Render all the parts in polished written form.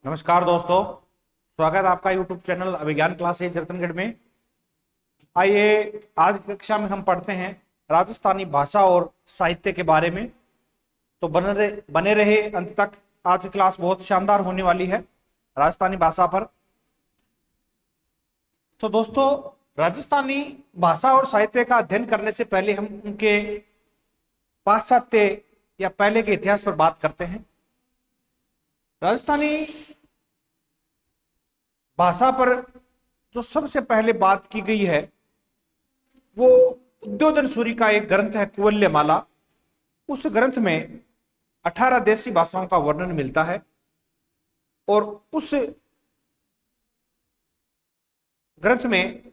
नमस्कार दोस्तों, स्वागत है आपका यूट्यूब चैनल अभिज्ञान क्लासेज रतनगढ़ में। आइए आज की कक्षा में हम पढ़ते हैं राजस्थानी भाषा और साहित्य के बारे में। तो बने रहे अंत तक। आज की क्लास बहुत शानदार होने वाली है राजस्थानी भाषा पर। तो दोस्तों, राजस्थानी भाषा और साहित्य का अध्ययन करने से पहले हम उनके पाश्चात्य या पहले के इतिहास पर बात करते हैं। राजस्थानी भाषा पर जो सबसे पहले बात की गई है वो उद्योधन सूरि का एक ग्रंथ है कुवल्यमाला। उस ग्रंथ में 18 देशी भाषाओं का वर्णन मिलता है और उस ग्रंथ में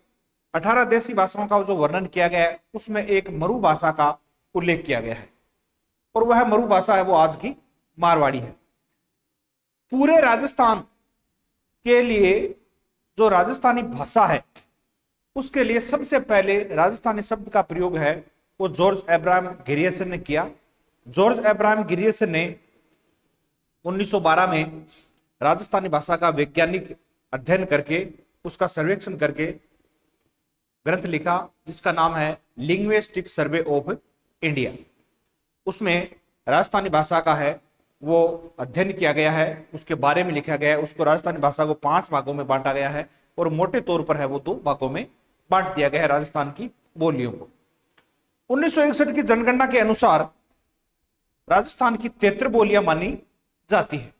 18 देशी भाषाओं का जो वर्णन किया गया है उसमें एक मरु भाषा का उल्लेख किया गया है और वह मरु भाषा है वो आज की मारवाड़ी है। पूरे राजस्थान के लिए जो राजस्थानी भाषा है उसके लिए सबसे पहले राजस्थानी शब्द का प्रयोग है वो जॉर्ज एब्राहम गिरियर्सन ने किया। जॉर्ज एब्राहम गिरियर्सन ने 1912 में राजस्थानी भाषा का वैज्ञानिक अध्ययन करके उसका सर्वेक्षण करके ग्रंथ लिखा जिसका नाम है लिंग्विस्टिक सर्वे ऑफ इंडिया। उसमें राजस्थानी भाषा का है वो अध्ययन किया गया है, उसके बारे में लिखा गया है। उसको राजस्थानी भाषा को 5 भागों में बांटा गया है और मोटे तौर पर है वो 2 भागों में बांट दिया गया है राजस्थान की बोलियों को। 1961 की जनगणना के अनुसार राजस्थान की 73 बोलियां मानी जाती है।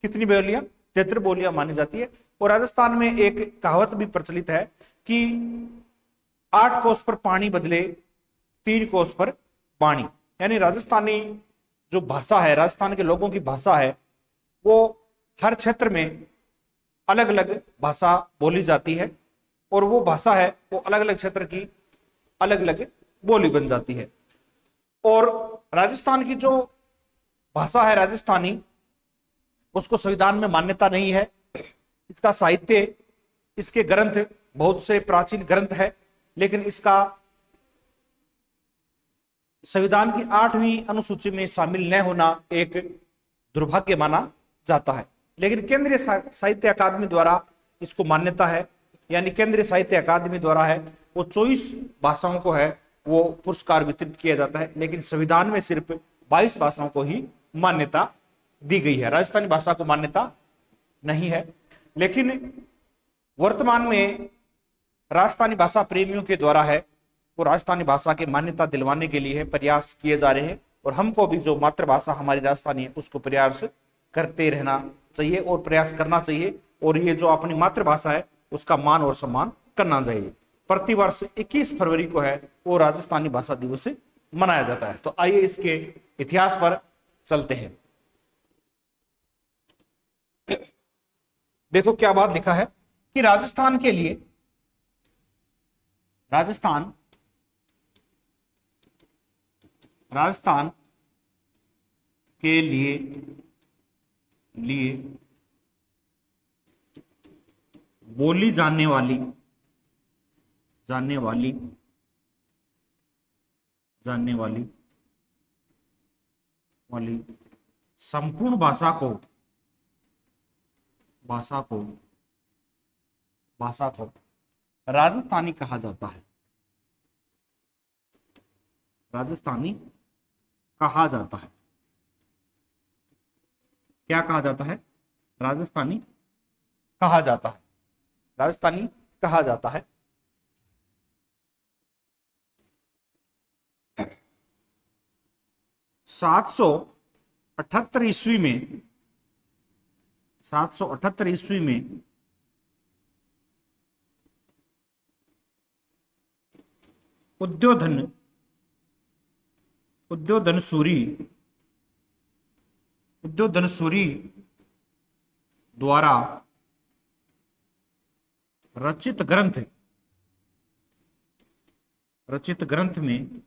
कितनी बोलियां? 73 बोलियां मानी जाती है। और राजस्थान में एक कहावत भी प्रचलित है कि 8 कोस पर पानी बदले 3 कोस पर वाणी। यानी राजस्थानी जो भाषा है, राजस्थान के लोगों की भाषा है, वो हर क्षेत्र में अलग अलग भाषा बोली जाती है और वो भाषा है वो अलग अलग क्षेत्र की अलग अलग बोली बन जाती है। और राजस्थान की जो भाषा है राजस्थानी, उसको संविधान में मान्यता नहीं है। इसका साहित्य, इसके ग्रंथ बहुत से प्राचीन ग्रंथ है, लेकिन इसका संविधान की 8वीं अनुसूची में शामिल न होना एक दुर्भाग्य माना जाता है। लेकिन केंद्रीय साहित्य अकादमी द्वारा इसको मान्यता है। यानी केंद्रीय साहित्य अकादमी द्वारा है वो 24 भाषाओं को है वो पुरस्कार वितरित किया जाता है, लेकिन संविधान में सिर्फ 22 भाषाओं को ही मान्यता दी गई है। राजस्थानी भाषा को मान्यता नहीं है। लेकिन वर्तमान में राजस्थानी भाषा प्रेमियों के द्वारा है वो राजस्थानी भाषा की मान्यता दिलवाने के लिए प्रयास किए जा रहे हैं और हमको भी जो मातृभाषा हमारी राजस्थानी है उसको प्रयास करते रहना चाहिए और प्रयास करना चाहिए। और ये जो अपनी मातृभाषा है उसका मान और सम्मान करना चाहिए। प्रतिवर्ष 21 फरवरी को है वो राजस्थानी भाषा दिवस मनाया जाता है। तो आइए इसके इतिहास पर चलते हैं। देखो क्या बात लिखा है कि राजस्थान के लिए, राजस्थान के लिए बोली जाने वाली संपूर्ण भाषा को राजस्थानी कहा जाता है। राजस्थानी कहा जाता है। क्या कहा जाता है? राजस्थानी कहा जाता है। राजस्थानी कहा जाता है। 778 ईस्वी में 778 ईस्वी में उद्योधन सूरि द्वारा रचित ग्रंथ में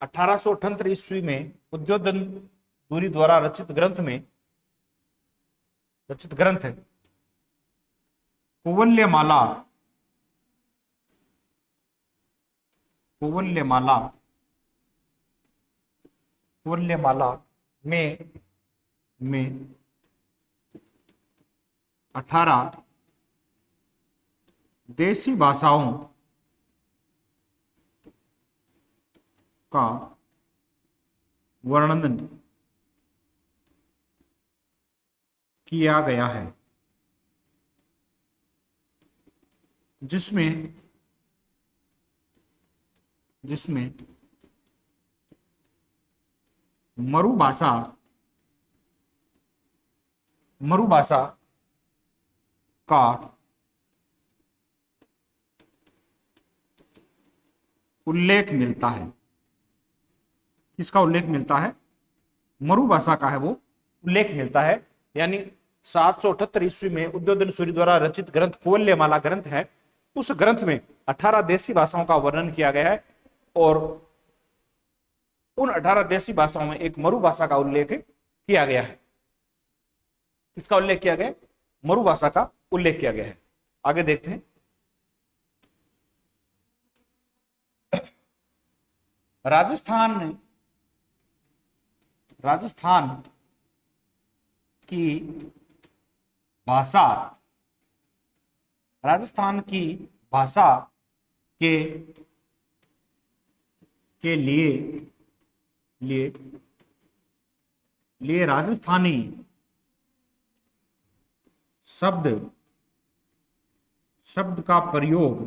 1878 ईस्वी में उद्योधन सूरि द्वारा रचित ग्रंथ कुवल्यमाला कुवल्यमाला में में 18 देसी भाषाओं का वर्णन किया गया है, जिसमें मरुभाषा का उल्लेख मिलता है। किसका उल्लेख मिलता है? मरुभाषा का है वो उल्लेख मिलता है। यानी 778 ईस्वी में उद्योधन सूरि द्वारा रचित ग्रंथ कोल्यमाला ग्रंथ है, उस ग्रंथ में 18 देसी भाषाओं का वर्णन किया गया है और उन 18 देसी भाषाओं में एक मरुभाषा का उल्लेख किया गया है। किसका उल्लेख किया गया? मरुभाषा का उल्लेख किया गया है। आगे देखते हैं। राजस्थान की भाषा के लिए राजस्थानी शब्द का प्रयोग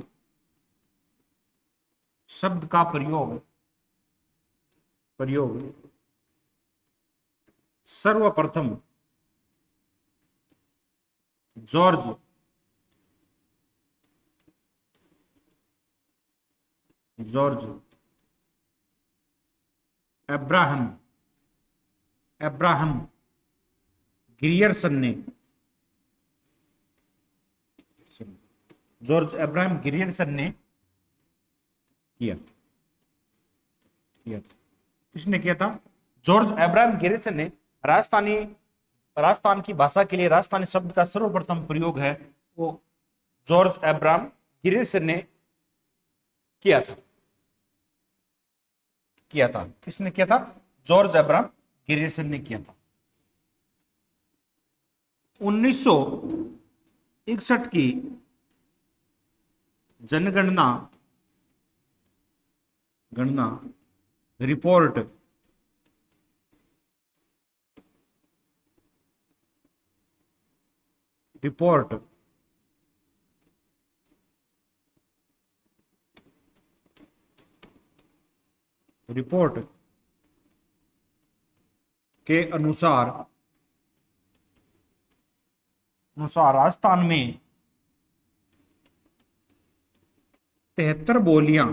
सर्वप्रथम जॉर्ज अब्राहम ग्रियर्सन ने किया। किसने किया था? जॉर्ज अब्राहम ग्रियर्सन ने राजस्थान की भाषा के लिए राजस्थानी शब्द का सर्वप्रथम प्रयोग है वो जॉर्ज अब्राहम ग्रियर्सन ने किया था। किसने किया था? जॉर्ज अब्राहम ग्रियर्सन ने किया था। 1961 की जनगणना रिपोर्ट के अनुसार राजस्थान में 73 बोलियां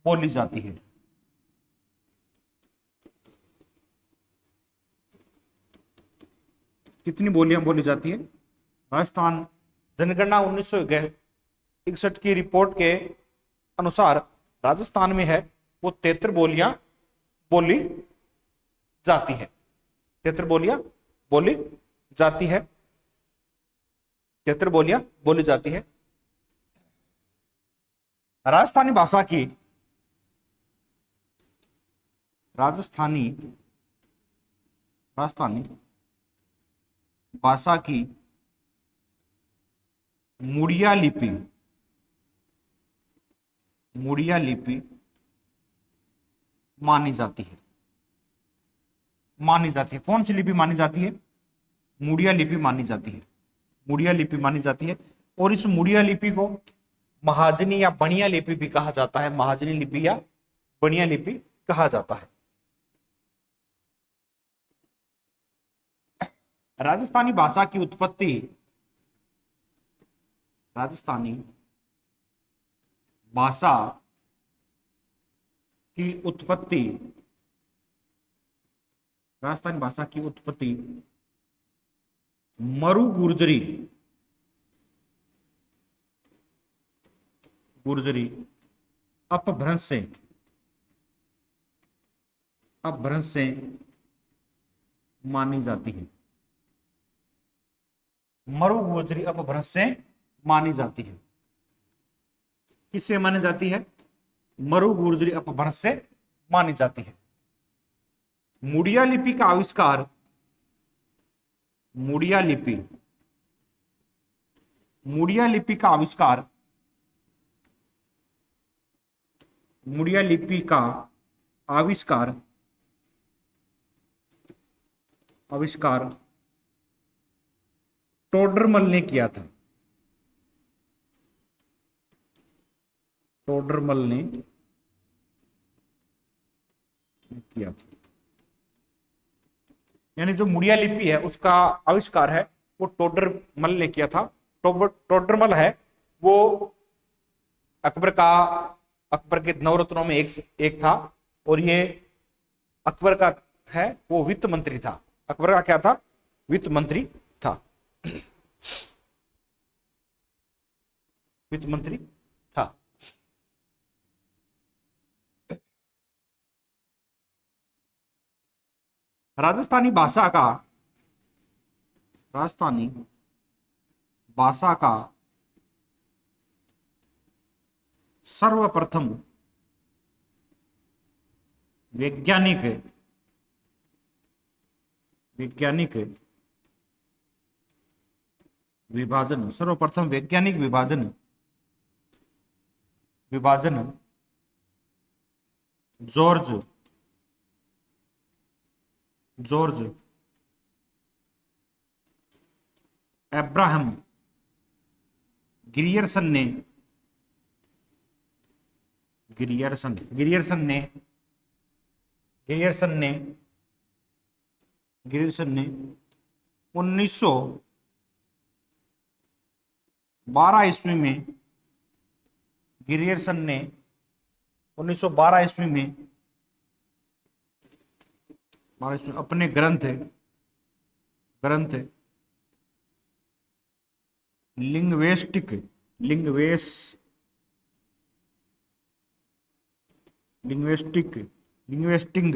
बोली जाती है। कितनी बोलियां बोली जाती है? राजस्थान जनगणना 1961 की रिपोर्ट के अनुसार राजस्थान में है वो 73 बोलियां बोली जाती है। 73 बोलियां बोली जाती है। 73 बोलियां बोली जाती है। राजस्थानी भाषा की मुड़िया लिपि मानी जाती है। कौन सी लिपि मानी जाती है? मुड़िया लिपि मानी जाती है। और इस मुड़िया लिपि को महाजनी या बनिया लिपि भी कहा जाता है। महाजनी लिपि या बनिया लिपि कहा जाता है। राजस्थानी भाषा की उत्पत्ति राजस्थानी भाषा की उत्पत्ति मरु गुर्जरी अपभ्रंश से मानी जाती है। मरु गुर्जरी अपभ्रंश से मानी जाती है। किससे मानी जाती है? मरु गुर्जरी अपभ्रंश से मानी जाती है। मुड़िया लिपि का आविष्कार, मुड़िया लिपि, मुड़िया लिपि का आविष्कार, मुड़िया लिपि का आविष्कार आविष्कार टोडरमल ने किया था। टोडरमल ने किया था। यानी जो मुड़िया लिपि है उसका आविष्कार है वो टोडरमल ने किया था। टोडरमल है वो अकबर का, अकबर के नवरत्नों में एक था, और ये अकबर का है वो वित्त मंत्री था। अकबर का क्या था? वित्त मंत्री था। वित्त मंत्री था। राजस्थानी भाषा का, राजस्थानी भाषा का सर्वप्रथम वैज्ञानिक विभाजन, सर्वप्रथम वैज्ञानिक विभाजन जॉर्ज अब्राहम ग्रियर्सन ने ग्रियर्सन ने 1912 ईस्वी में, ग्रियर्सन ने 1912 ईस्वी में अपने ग्रंथ लिंग्विस्टिक लिंग्विस्टिंग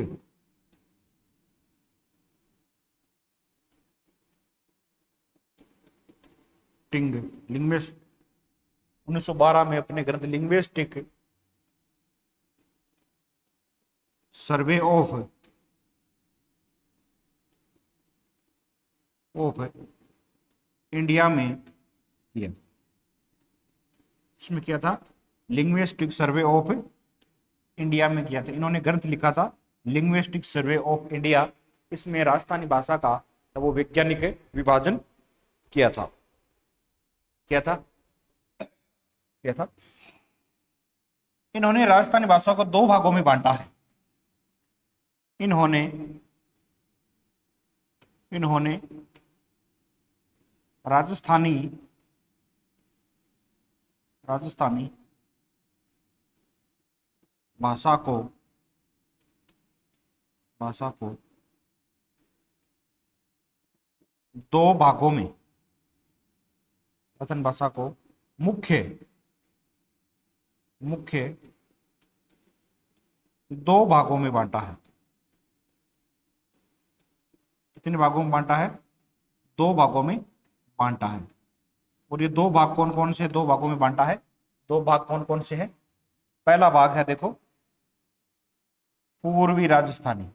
1912 में अपने ग्रंथ लिंग्विस्टिक सर्वे ऑफ इंडिया में किया। इसमें क्या था? लिंग्विस्टिक सर्वे ऑफ इंडिया में किया था। इन्होंने ग्रंथ लिखा था लिंग्विस्टिक सर्वे ऑफ इंडिया। इसमें राजस्थानी भाषा का वो वैज्ञानिक विभाजन किया था। इन्होंने राजस्थानी भाषा को 2 भागों में बांटा है। इन्होंने राजस्थानी भाषा को 2 भागों में, राजस्थानी भाषा को मुख्य 2 भागों में बांटा है। कितने भागों में बांटा है? 2 भागों में बांटा है। और ये 2 भाग कौन कौन से 2 भागों में बांटा है? 2 भाग कौन कौन से हैं? पहला भाग है देखो पूर्वी राजस्थानी,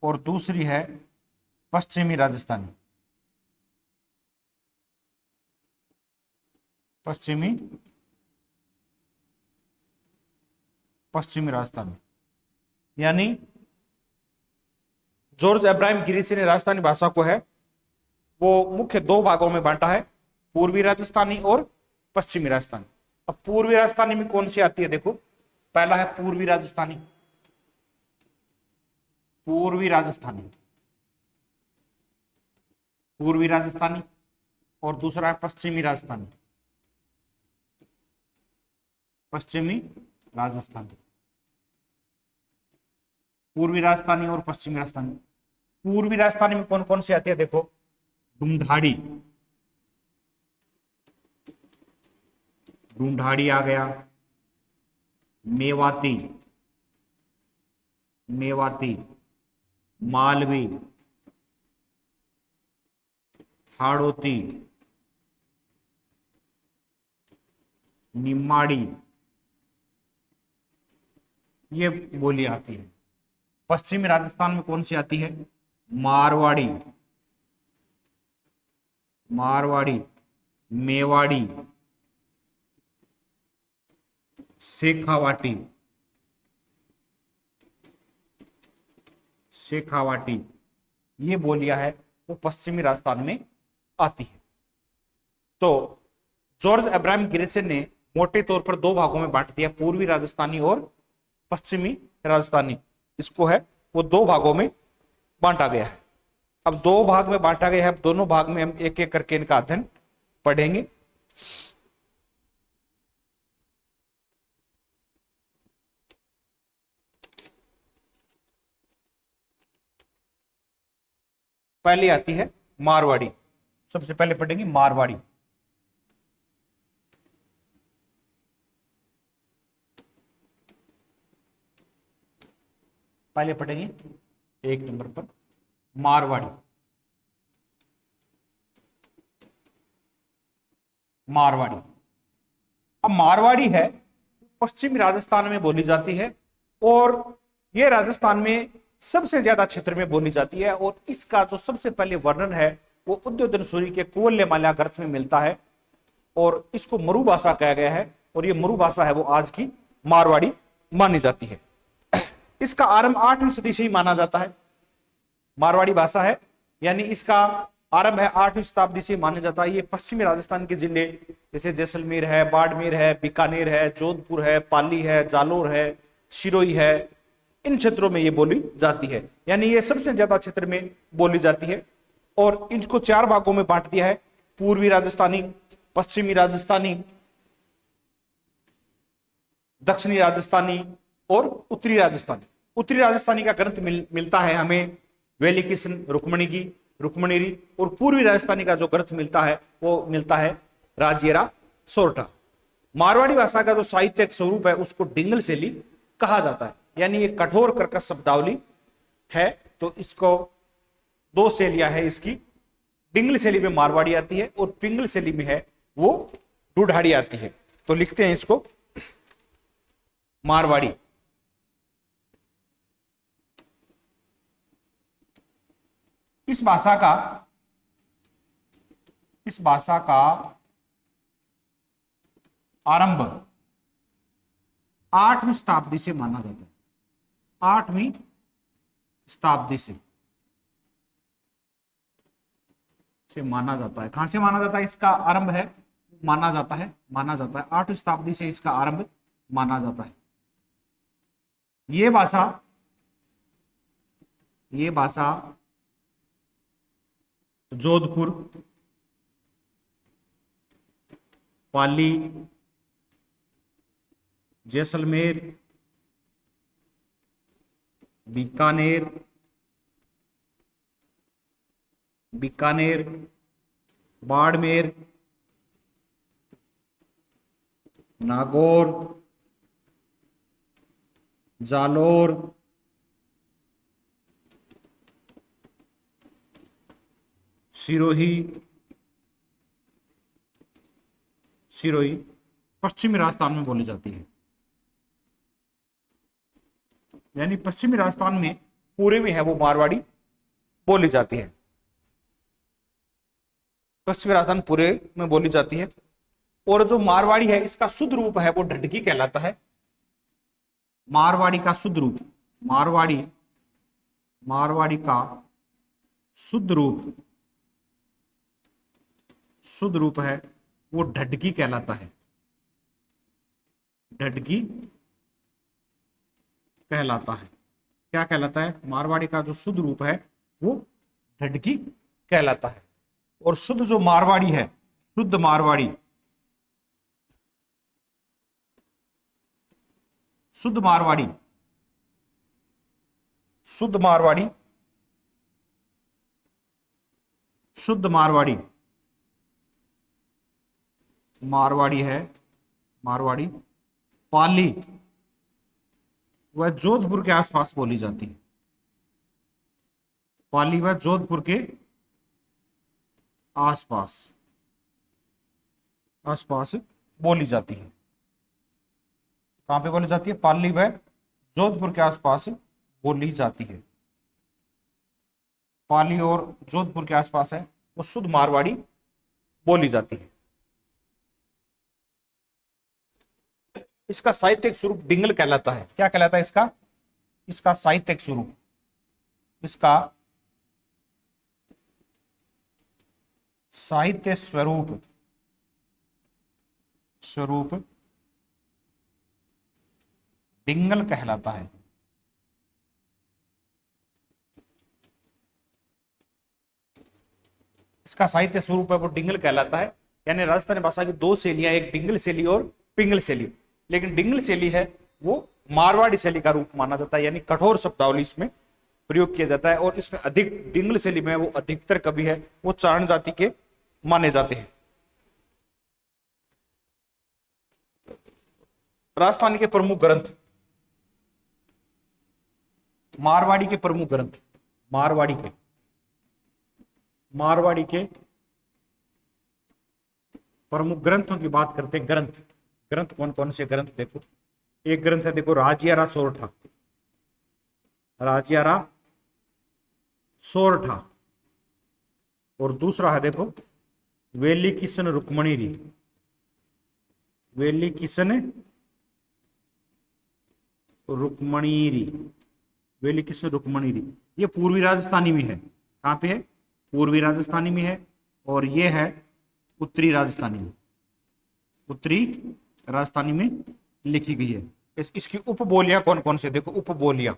और दूसरी है पश्चिमी राजस्थानी। पश्चिमी राजस्थानी। यानी जॉर्ज अब्राहम गिरिसी ने राजस्थानी भाषा को है वो मुख्य 2 भागों में बांटा है, पूर्वी राजस्थानी और पश्चिमी राजस्थानी। अब पूर्वी राजस्थानी में कौन सी आती है? देखो पहला है पूर्वी राजस्थानी, और दूसरा है पश्चिमी राजस्थानी। पूर्वी राजस्थानी और पश्चिमी राजस्थानी। पूर्वी राजस्थानी में कौन कौन सी आती है? देखो ढूंढाड़ी आ गया, मेवाती, मालवी, हाड़ौती, निमाड़ी, ये बोली आती है। पश्चिमी राजस्थान में कौन सी आती है? मारवाड़ी, मारवाड़ी, मेवाड़ी, शेखावाटी, शेखावाटी, ये बोलियां है वो पश्चिमी राजस्थान में आती है। तो जॉर्ज अब्राहम ग्रेसन ने मोटे तौर पर दो भागों में बांट दिया, पूर्वी राजस्थानी और पश्चिमी राजस्थानी। इसको है वो दो भागों में बांटा गया है। अब दो भाग में बांटा गया है, अब दोनों भाग में हम एक एक करके इनका अध्ययन पढ़ेंगे। पहले आती है मारवाड़ी, सबसे पहले पढ़ेंगे मारवाड़ी। पहले पढ़ेंगे एक नंबर पर मारवाड़ी। मारवाड़ी, अब मारवाड़ी है पश्चिमी राजस्थान में बोली जाती है और यह राजस्थान में सबसे ज्यादा क्षेत्र में बोली जाती है। और इसका जो सबसे पहले वर्णन है वो उद्योधन सूरी के कुवलयमाला ग्रंथ में मिलता है और इसको मरु भाषा कहा गया है और ये मरु भाषा है वो आज की मारवाड़ी मानी जाती है। इसका आरंभ 8वीं सदी से ही माना जाता है। मारवाड़ी भाषा है यानी इसका आरंभ है 8वीं शताब्दी से माना जाता है। ये पश्चिमी राजस्थान के जिले जैसे जैसलमेर है, बाड़मेर है, बीकानेर है, जोधपुर है, पाली है, जालोर है, सिरोही है, इन क्षेत्रों में ये बोली जाती है। यानी ये सबसे ज्यादा क्षेत्र में बोली जाती है और इनको चार भागों में बांट दिया है, पूर्वी राजस्थानी, पश्चिमी राजस्थानी, दक्षिणी राजस्थानी और उत्तरी राजस्थानी। उत्तरी राजस्थानी का ग्रंथ मिलता है हमें वेली किशन रुक्मणीरी और पूर्वी राजस्थानी का जो ग्रंथ मिलता है वो मिलता है राजेरा सोरठा। मारवाड़ी भाषा का जो साहित्यिक स्वरूप है उसको डिंगल शैली कहा जाता है, यानी ये कठोर कर्कश शब्दावली है। तो इसको दो शैलियां है इसकी, डिंगल शैली में मारवाड़ी आती है और पिंगल शैली में है वो ढूढ़ाड़ी आती है। तो लिखते हैं इसको मारवाड़ी। इस भाषा का आरंभ 8वीं शताब्दी से माना जाता है। 8वीं शताब्दी से माना जाता है। कहां से माना जाता है? इसका आरंभ है माना जाता है 8वीं शताब्दी से इसका आरंभ माना जाता है। ये भाषा जोधपुर, पाली, जैसलमेर, बीकानेर, बाड़मेर, नागौर, जालोर, सिरोही पश्चिमी राजस्थान में बोली जाती है। यानी पश्चिमी राजस्थान में पूरे में है वो मारवाड़ी बोली जाती है। पश्चिमी राजस्थान पूरे में बोली जाती है। और जो मारवाड़ी है इसका शुद्ध रूप है वो ढडगी कहलाता है। मारवाड़ी का शुद्ध रूप, मारवाड़ी का शुद्ध रूप है वो ढडगी कहलाता है। ढडगी कहलाता है। क्या कहलाता है? मारवाड़ी का जो शुद्ध रूप है वो ढडगी कहलाता है। और शुद्ध जो मारवाड़ी है, शुद्ध मारवाड़ी है मारवाड़ी पाली वह जोधपुर के आसपास बोली जाती है। पाली वह जोधपुर के आसपास बोली जाती है। कहां पे बोली जाती है? पाली व जोधपुर के आसपास बोली जाती है। पाली और जोधपुर के आसपास है वो शुद्ध मारवाड़ी बोली जाती है। इसका साहित्यिक स्वरूप डिंगल कहलाता है। क्या कहलाता है इसका? इसका साहित्यिक स्वरूप, इसका साहित्य स्वरूप स्वरूप डिंगल कहलाता है। इसका साहित्य स्वरूप है वो डिंगल कहलाता है। यानी राजस्थानी भाषा की दो शैलियां, एक डिंगल शैली और पिंगल शैली। लेकिन डिंगल शैली है वो मारवाड़ी शैली का रूप माना जाता है, यानी कठोर शब्दावली इसमें प्रयोग किया जाता है। और इसमें अधिक डिंगल शैली में वो अधिकतर कवि है वो चारण जाति के माने जाते हैं। राजस्थानी के प्रमुख ग्रंथ, मारवाड़ी के प्रमुख ग्रंथ, मारवाड़ी के प्रमुख ग्रंथों की बात करते हैं। ग्रंथ कौन कौन से ग्रंथ? देखो, एक ग्रंथ है देखो राजियारा सोरठा, राजियारा सोरठा। और दूसरा है देखो वेली किशन रुक्मणीरी, वेली किशन रुक्मणीरी, वेली किशन रुक्मणीरी। ये पूर्वी राजस्थानी में है। कहां पे है? पूर्वी राजस्थानी में है। और ये है उत्तरी राजस्थानी में, उत्तरी राजस्थानी में लिखी गई है। इसकी उपबोलियां कौन कौन से? देखो उपबोलियां,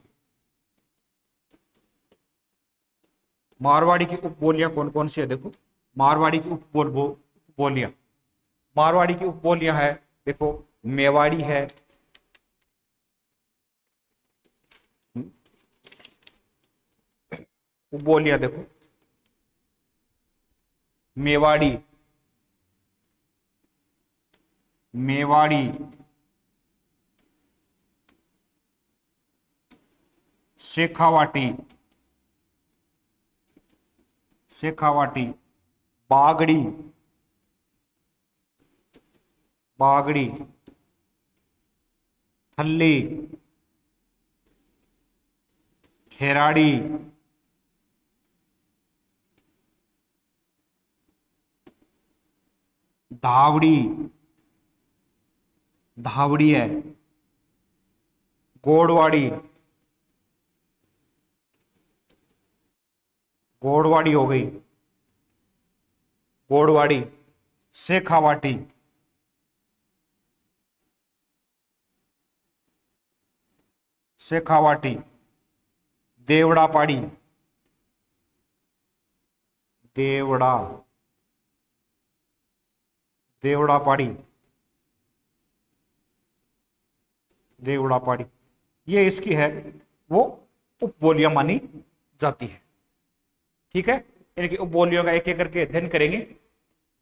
मारवाड़ी की उपबोलियां कौन कौन सी है? देखो मारवाड़ी की उपबोलियां, मारवाड़ी की उपबोलियां है देखो मेवाड़ी है, उपबोलियां देखो मेवाड़ी, शेखावाटी, बागड़ी, थल्ली, खेराड़ी, धावड़ी है, गोड़वाड़ी हो गई, गोड़वाड़ी, शेखावाटी, देवड़ा पाड़ी, देवड़ा पाड़ी, ये इसकी है वो उपबोलियां मानी जाती है। ठीक है, इनकी उपबोलियों का एक एक करके अध्ययन करेंगे।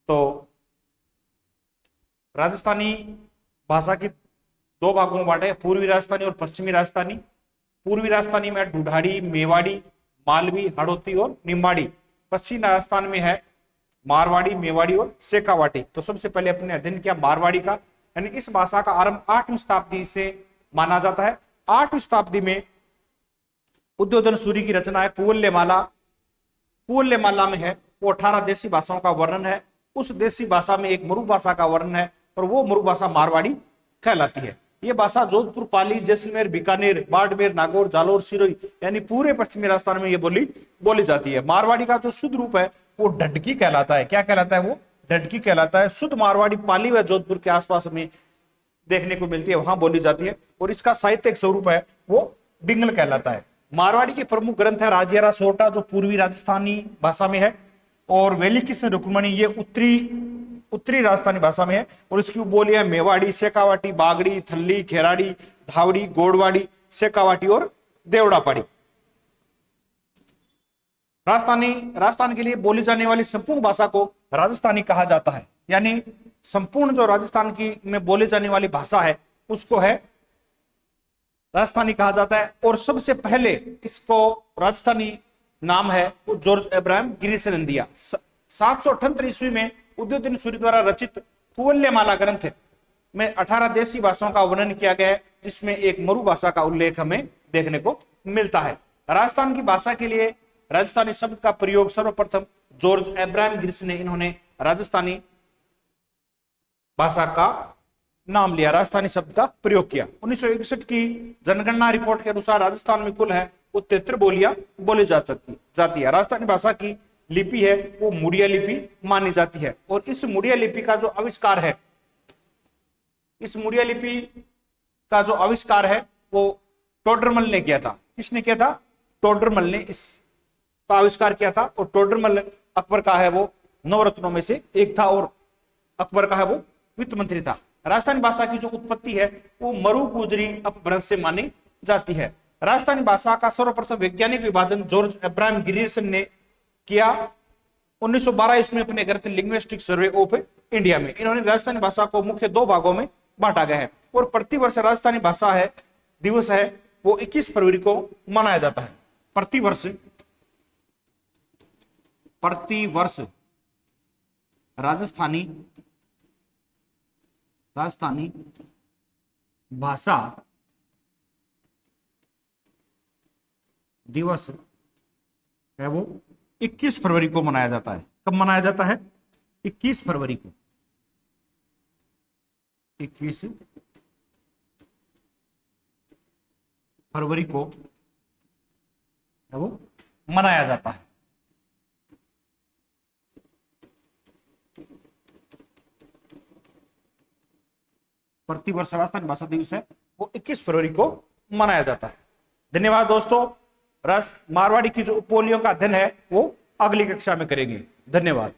तो राजस्थानी भाषा की दो भागों में बांटे, पूर्वी राजस्थानी और पश्चिमी राजस्थानी। पूर्वी राजस्थानी में ढूढ़ाड़ी, मेवाड़ी, मालवी, हड़ौती और निम्बाड़ी। पश्चिमी राजस्थान में है मारवाड़ी, मेवाड़ी और शेखावाटी। तो सबसे पहले अपने अध्ययन किया मारवाड़ी का, यानी इस भाषा का आरंभ 8वीं शताब्दी से माना जाता है। 8वीं शताब्दी में उद्योधन सूरी की रचना है कुवल्यमाला में है वो 18 देशी भाषाओं का वर्णन है। उस देशी भाषा में एक मरु भाषा का वर्णन है और वो मरु भाषा मारवाड़ी कहलाती है। ये भाषा जोधपुर, पाली, जैसलमेर, बीकानेर, बाड़मेर, नागौर, जालोर, सिरोही यानी पूरे पश्चिमी राजस्थान में ये बोली जाती है। मारवाड़ी का जो शुद्ध रूप है वो ढडकी कहलाता है। क्या कहलाता है? वो ढडकी कहलाता है। शुद्ध मारवाड़ी पाली व जोधपुर के आसपास में देखने को मिलती है, वहां बोली जाती है। और इसका साहित्यिक स्वरूप है वो डिंगल कहलाता है। मारवाड़ी के प्रमुख ग्रंथ है राजियारा सोरठा जो पूर्वी राजस्थानी भाषा में है, और वेली किशन रुक्मणी ये उत्तरी राजस्थानी भाषा में है। और इसकी बोलियां मेवाड़ी, शेखावाटी, बागड़ी, थल्ली, खेराड़ी, धावड़ी, गोड़वाड़ी, शेखावाटी और देवड़ापाड़ी। राजस्थान के लिए बोली जाने वाली संपूर्ण भाषा को राजस्थानी कहा जाता है। यानी संपूर्ण जो राजस्थान की में बोली जाने वाली भाषा है उसको है राजस्थानी कहा जाता है। और सबसे पहले इसको राजस्थानी नाम है वो जॉर्ज अब्राहम गिरीश ने दिया। 778 ईस्वी में उद्योधन सूरी द्वारा रचित कुवल्यमाला ग्रंथ में 18 देसी भाषाओं का वर्णन किया गया है, जिसमें एक मरु भाषा का उल्लेख हमें देखने को मिलता है। राजस्थान की भाषा के लिए राजस्थानी शब्द का प्रयोग सर्वप्रथम जॉर्ज एब्राहम ग्रिस ने इन्होंने राजस्थानी भाषा का नाम लिया, राजस्थानी शब्द का प्रयोग किया। 1961 की जनगणना रिपोर्ट के अनुसार राजस्थान में कुल है वो 73 बोलियां बोली जाती है। राजस्थानी भाषा की लिपि है वो मुड़िया लिपि मानी जाती है, और इस मुड़िया लिपि का जो आविष्कार है, इस मुड़िया लिपि का जो आविष्कार है वो टोडरमल ने किया था। किसने किया था? टोडरमल ने इसका आविष्कार किया था। और टोडरमल अकबर का है वो नवरत्नों में से एक था, और अकबर का है वो वित्त मंत्री था। राजस्थानी भाषा की जो उत्पत्ति है वो मरु गुजरी अपभ्रंश से मानी जाती है। राजस्थानी भाषा का सर्वप्रथम वैज्ञानिक विभाजन जॉर्ज एब्राहम ग्रियर्सन ने किया 1912 ईस्वी में अपने ग्रंथ लिंग्विस्टिक सर्वे ऑफ इंडिया में। इन्होंने राजस्थानी भाषा को मुख्य 2 भागों में बांटा गया है, और प्रतिवर्ष राजस्थानी भाषा है दिवस है वो 21 फरवरी को मनाया जाता है। प्रतिवर्ष राजस्थानी भाषा दिवस है वो 21 फरवरी को मनाया जाता है। कब मनाया जाता है? 21 फरवरी को। 21 फरवरी को है वो मनाया जाता है। प्रतिवर्ष राजस्थानी भाषा दिवस है वो 21 फरवरी को मनाया जाता है। धन्यवाद दोस्तों। मारवाड़ी की जो उपबोलियों का अध्ययन है वो अगली कक्षा में करेंगे। धन्यवाद।